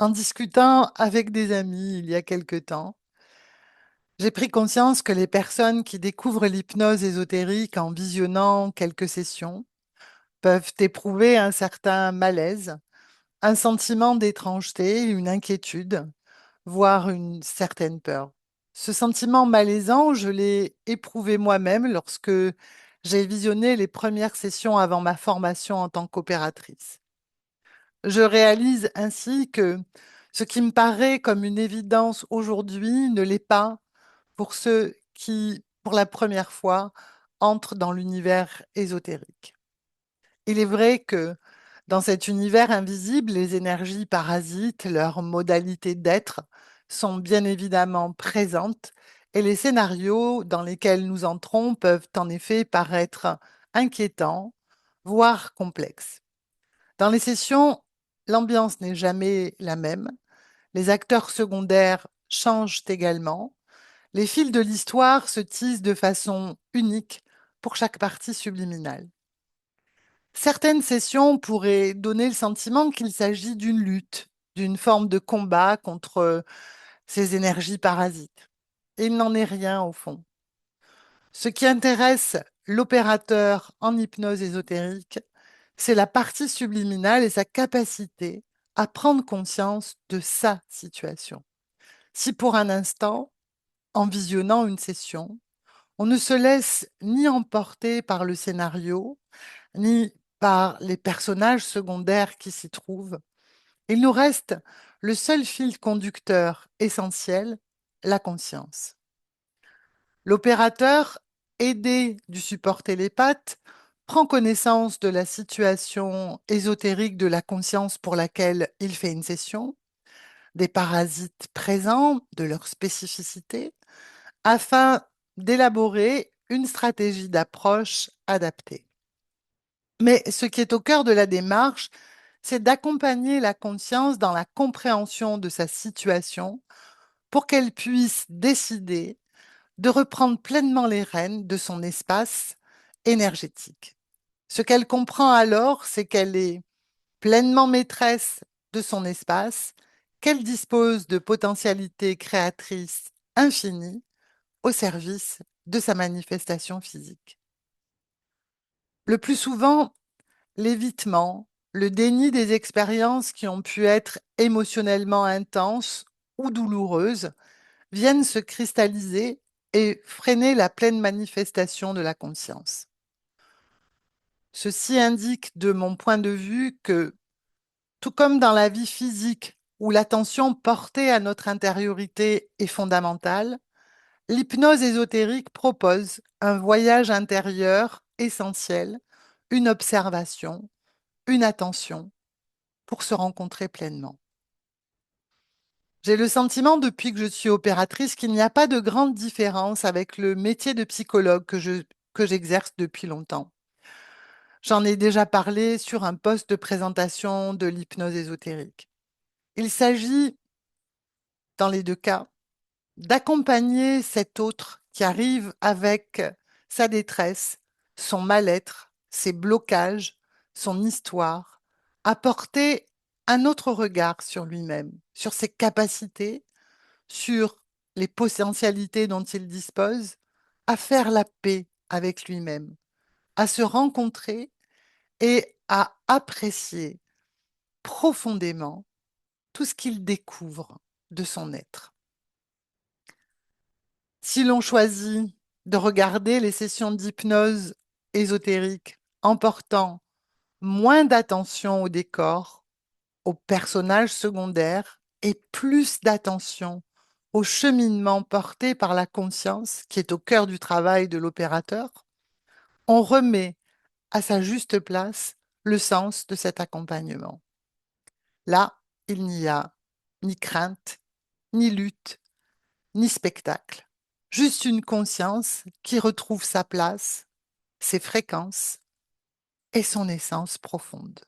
En discutant avec des amis il y a quelque temps, j'ai pris conscience que les personnes qui découvrent l'hypnose ésotérique en visionnant quelques sessions peuvent éprouver un certain malaise, un sentiment d'étrangeté, une inquiétude, voire une certaine peur. Ce sentiment malaisant, je l'ai éprouvé moi-même lorsque j'ai visionné les premières sessions avant ma formation en tant qu'opératrice. Je réalise ainsi que ce qui me paraît comme une évidence aujourd'hui ne l'est pas pour ceux qui, pour la première fois, entrent dans l'univers ésotérique. Il est vrai que dans cet univers invisible, les énergies parasites, leurs modalités d'être sont bien évidemment présentes et les scénarios dans lesquels nous entrons peuvent en effet paraître inquiétants, voire complexes. Dans les sessions, l'ambiance n'est jamais la même. Les acteurs secondaires changent également. Les fils de l'histoire se tissent de façon unique pour chaque partie subliminale. Certaines sessions pourraient donner le sentiment qu'il s'agit d'une lutte, d'une forme de combat contre ces énergies parasites. Et il n'en est rien au fond. Ce qui intéresse l'opérateur en hypnose ésotérique, c'est la partie subliminale et sa capacité à prendre conscience de sa situation. Si pour un instant, en visionnant une session, on ne se laisse ni emporter par le scénario, ni par les personnages secondaires qui s'y trouvent, il nous reste le seul fil conducteur essentiel, la conscience. L'opérateur, aidé du support télépathe, prend connaissance de la situation ésotérique de la conscience pour laquelle il fait une session, des parasites présents, de leur spécificité, afin d'élaborer une stratégie d'approche adaptée. Mais ce qui est au cœur de la démarche, c'est d'accompagner la conscience dans la compréhension de sa situation pour qu'elle puisse décider de reprendre pleinement les rênes de son espace énergétique. Ce qu'elle comprend alors, c'est qu'elle est pleinement maîtresse de son espace, qu'elle dispose de potentialités créatrices infinies au service de sa manifestation physique. Le plus souvent, l'évitement, le déni des expériences qui ont pu être émotionnellement intenses ou douloureuses viennent se cristalliser et freiner la pleine manifestation de la conscience. Ceci indique, de mon point de vue, que tout comme dans la vie physique, où l'attention portée à notre intériorité est fondamentale, l'hypnose ésotérique propose un voyage intérieur essentiel, une observation, une attention pour se rencontrer pleinement. J'ai le sentiment, depuis que je suis opératrice, qu'il n'y a pas de grande différence avec le métier de psychologue que j'exerce depuis longtemps. J'en ai déjà parlé sur un post de présentation de l'hypnose ésotérique. Il s'agit, dans les deux cas, d'accompagner cet autre qui arrive avec sa détresse, son mal-être, ses blocages, son histoire, apporter un autre regard sur lui-même, sur ses capacités, sur les potentialités dont il dispose, à faire la paix avec lui-même, à se rencontrer et à apprécier profondément tout ce qu'il découvre de son être. Si l'on choisit de regarder les sessions d'hypnose ésotérique en portant moins d'attention au décor, aux personnages secondaires et plus d'attention au cheminement porté par la conscience qui est au cœur du travail de l'opérateur, on remet à sa juste place le sens de cet accompagnement. Là, il n'y a ni crainte, ni lutte, ni spectacle, juste une conscience qui retrouve sa place, ses fréquences et son essence profonde.